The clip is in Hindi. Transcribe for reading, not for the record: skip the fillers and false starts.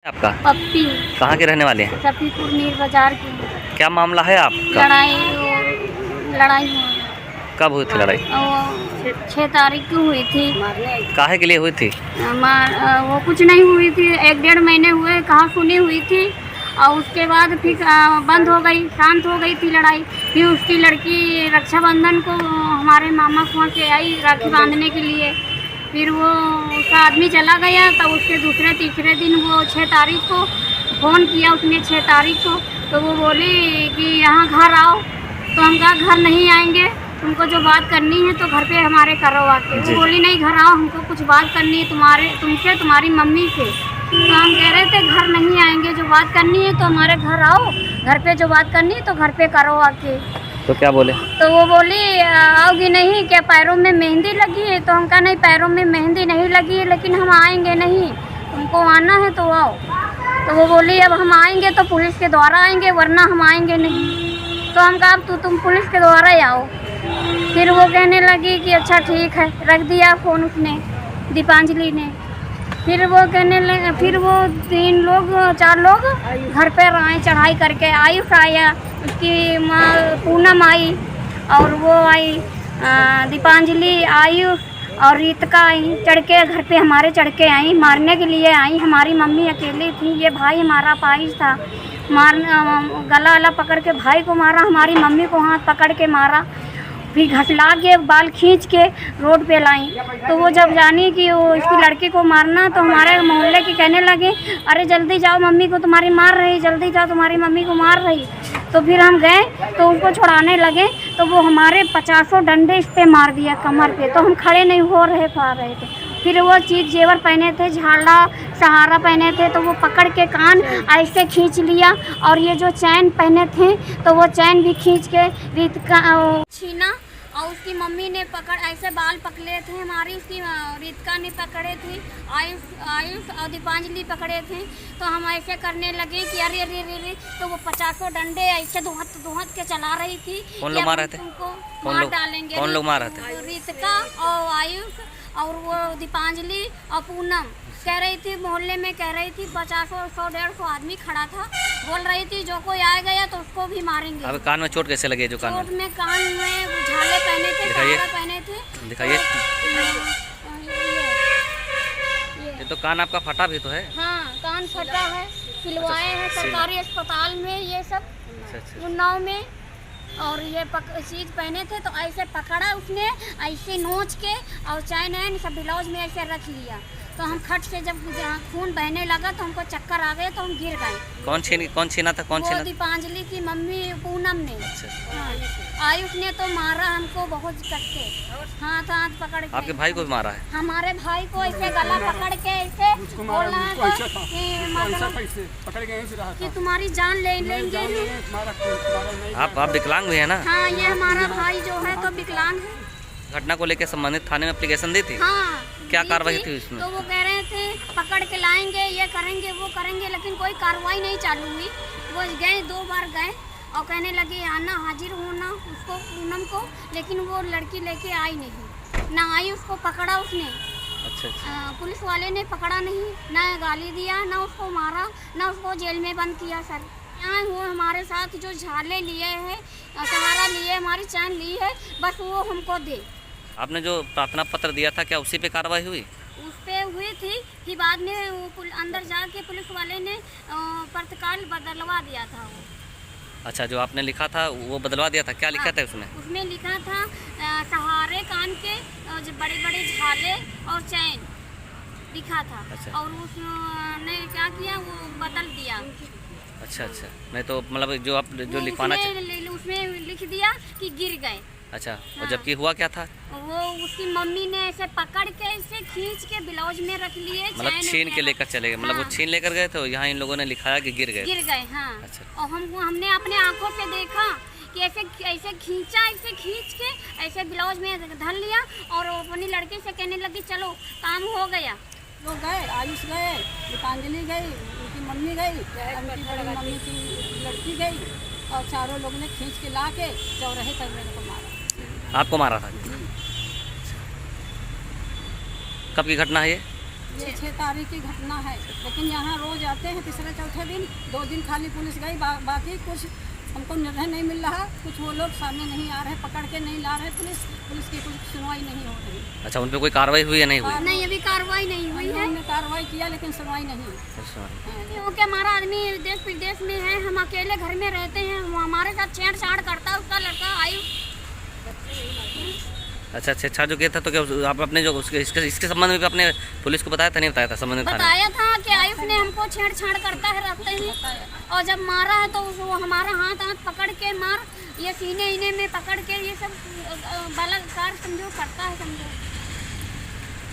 आपका? पप्पी। कहाँ के रहने वाले हैं? सफीपुर मीर बाजार की। क्या मामला है आपका? लड़ाई हुई। कब हुई थी लड़ाई? 6 तारीख को हुई थी। काहे के लिए हुई थी? वो कुछ नहीं हुई थी, 1-1.5 महीने हुए, कहाँ सुनी हुई थी। और उसके बाद फिर बंद हो गई, शांत हो गई थी लड़ाई। फिर उसकी लड़की रक्षाबंधन को हमारे मामा के वहाँ से आई राखी बांधने के लिए। फिर वो उसका आदमी चला गया, तब उसके दूसरे तीसरे दिन वो 6 तारीख को फ़ोन किया उसने 6 तारीख को। तो वो बोली कि यहाँ घर आओ। तो हम कहा घर नहीं आएंगे, तुमको जो बात करनी है तो घर पे हमारे करो आके। वो बोली नहीं घर आओ, हमको कुछ बात करनी है तुमसे तुम्हारी मम्मी से। तो हम कह रहे थे घर नहीं आएंगे, जो बात करनी है तो हमारे घर आओ, घर पे जो बात करनी है तो घर पे करो आके। तो क्या बोले? तो वो बोली आओगी नहीं क्या, पैरों में मेहंदी लगी है? तो हम कहा नहीं पैरों में मेहंदी नहीं लगी है, लेकिन हम आएंगे नहीं, तुमको आना है तो आओ। तो वो बोली अब हम आएंगे तो पुलिस के द्वारा आएंगे, वरना हम आएंगे नहीं। तो हम कहा अब तुम पुलिस के द्वारा ही आओ। फिर वो कहने लगी कि अच्छा ठीक है, रख दिया फ़ोन उसने, दीपांजलि ने। फिर वो कहने लगे, फिर वो 4 लोग घर पर आए, चढ़ाई करके। आयुष आया, उसकी माँ पूनम आई, और वो आई दीपांजलि, आयुष और रीतिका आई। चढ़ के घर पे हमारे चढ़ के आई, मारने के लिए आई। हमारी मम्मी अकेली थी, ये भाई हमारा पाइस था। गला वला पकड़ के भाई को मारा, हमारी मम्मी को हाथ पकड़ के मारा। फिर घसला के बाल खींच के रोड पे लाई। तो वो जब जानी कि वो इसकी लड़की को मारना, तो हमारे मोहल्ले की कहने लगे अरे जल्दी जाओ, मम्मी को तुम्हारी मार रही, जल्दी जाओ तुम्हारी मम्मी को मार रही। तो फिर हम गए तो उनको छुड़ाने लगे, तो वो हमारे 50 डंडे इस पे मार दिया कमर पे। तो हम खड़े नहीं हो पा रहे थे। फिर वो चीज़ जेवर पहने थे, झाड़ा सहारा पहने थे, तो वो पकड़ के कान ऐसे खींच लिया। और ये जो चैन पहने थे तो वो चैन भी खींच के रीतिका छीना। और उसकी मम्मी ने ऐसे बाल पकड़े थे हमारी, उसकी रीतिका ने पकड़े थे, आयुष और दीपांजलि पकड़े थे। तो हम ऐसे करने लगे कि अरे अरे अरे। तो वो 50 डंडे ऐसे दोहत के चला रही थी। कौन लोग मार रहे थे? मार डालेंगे। कौन लोग मार रहे थे? रीतिका और आयुष और वो दीपांजलि और पूनम कह रही थी, मोहल्ले में कह रही थी, 50-100-150 आदमी खड़ा था, बोल रही थी जो कोई आ गया तो उसको भी मारेंगे। अब कान में चोट कैसे लगी? जो कान में कान में झाले पहने थे, पहने थे। दिखाइए। ये तो कान आपका फटा भी तो है। हाँ कान फटा है, सिलवाए हैं सरकारी अस्पताल में ये सब उन्नाव में। और ये चीज़ पहने थे, तो ऐसे पकड़ा उसने, ऐसे नोच के और चैन सब ब्लाउज में ऐसे रख लिया। तो हम खट से जब खून बहने लगा तो हमको चक्कर आ गए, तो हम गिर गए। कौन छीना था? वो दीपांजलि की मम्मी पूनम ने। हाँ, आयुष ने तो मारा हमको बहुत कटके, हाथ पकड़ के। आपके भाई को भी मारा है? हमारे भाई को ऐसे गला पकड़ के ऐसे बोल रहा था कि तुम्हारी जान ले लेंगे। आप विकलांग भी है ना? हाँ, ये हमारा भाई जो है तो विकलांग है। घटना को लेकर संबंधित थाने में एप्लीकेशन दी थी? हाँ, क्या कार्रवाई थी उसमें? तो वो कह रहे थे पकड़ के लाएंगे, ये करेंगे वो करेंगे, लेकिन कोई कार्रवाई नहीं चालू हुई। वो गए 2 बार गए और कहने लगे आना, हाजिर होना उसको पूनम को, लेकिन वो लड़की लेके आई नहीं। ना आई, उसको पकड़ा उसने। अच्छा। पुलिस वाले ने पकड़ा नहीं, ना गाली दिया, ना उसको मारा, ना उसको जेल में बंद किया। सर यहाँ वो हमारे साथ जो झाले लिए है, सहारा लिए, हमारी चैन ली है, बस वो हमको दे। आपने जो प्रार्थना पत्र दिया था, क्या उसी पे कार्रवाई हुई? उस पे हुई थी कि बाद में अंदर जाके पुलिस वाले ने प्रतिकाल बदलवा दिया था वो। अच्छा, जो आपने लिखा था वो बदलवा दिया था? क्या लिखा था उसमें? उसमें लिखा था सहारे कान के बड़े-बड़े झाले और चैन लिखा था। अच्छा। और उसने क्या किया, वो बदल दिया। अच्छा, नहीं तो मतलब जो आप जो लिखवाना उसमें लिख दिया कि गिर गए। अच्छा। हाँ। और जबकि हुआ क्या था? वो उसकी मम्मी ने ऐसे पकड़ के ऐसे खींच के ब्लाउज में रख लिए, मतलब छीन के लेकर चले गए। मतलब वो छीन लेकर गए तो यहाँ इन लोगों ने लिखाया कि गिर गए। हाँ। अच्छा। और हमने अपने आंखों से देखा कि ऐसे खींचा, ऐसे खींच के ऐसे ब्लाउज में धर लिया, और अपनी लड़की से कहने लगी चलो काम हो गया। लोग गए, आयुष गए, दीपांजलि गई, उनकी मम्मी गई, उनकी बड़ी मम्मी की लड़की गई, और चारों लोग ने खींच के ला के चौराहे पर मेरे को मारा। आपको मारा था? कब की घटना है ये? ये 6 तारीख की घटना है, लेकिन यहाँ रोज आते हैं तीसरे चौथे दिन। 2 दिन खाली पुलिस गई, बाकी कुछ हमको निर्णय नहीं मिल रहा। कुछ वो लोग सामने नहीं आ रहे, पकड़ के नहीं ला रहे। पुलिस की कुछ सुनवाई नहीं हो रही। अच्छा, उन पे कोई कार्रवाई हुई या नहीं हुई? नहीं, अभी कार्रवाई नहीं हुई है। हमने कार्रवाई किया लेकिन सुनवाई नहीं। क्योंकि हमारा आदमी देश विदेश में है, हम अकेले घर में रहते हैं, वो हमारे साथ छेड़छाड़ करता है। उसका लड़का आयुष। अच्छा, जो गया था तो क्या आप अपने जो इसके संबंध में अपने पुलिस को बताया था? नहीं बताया था संबंधित थाने? बताया था कि आयुष ने हमको छेड़छाड़ करता है रास्ते में, और जब मारा है तो वो हमारा हाथ पकड़ के मार, ये सीने में पकड़ के ये सब बलात्कार समझो करता है, समझो।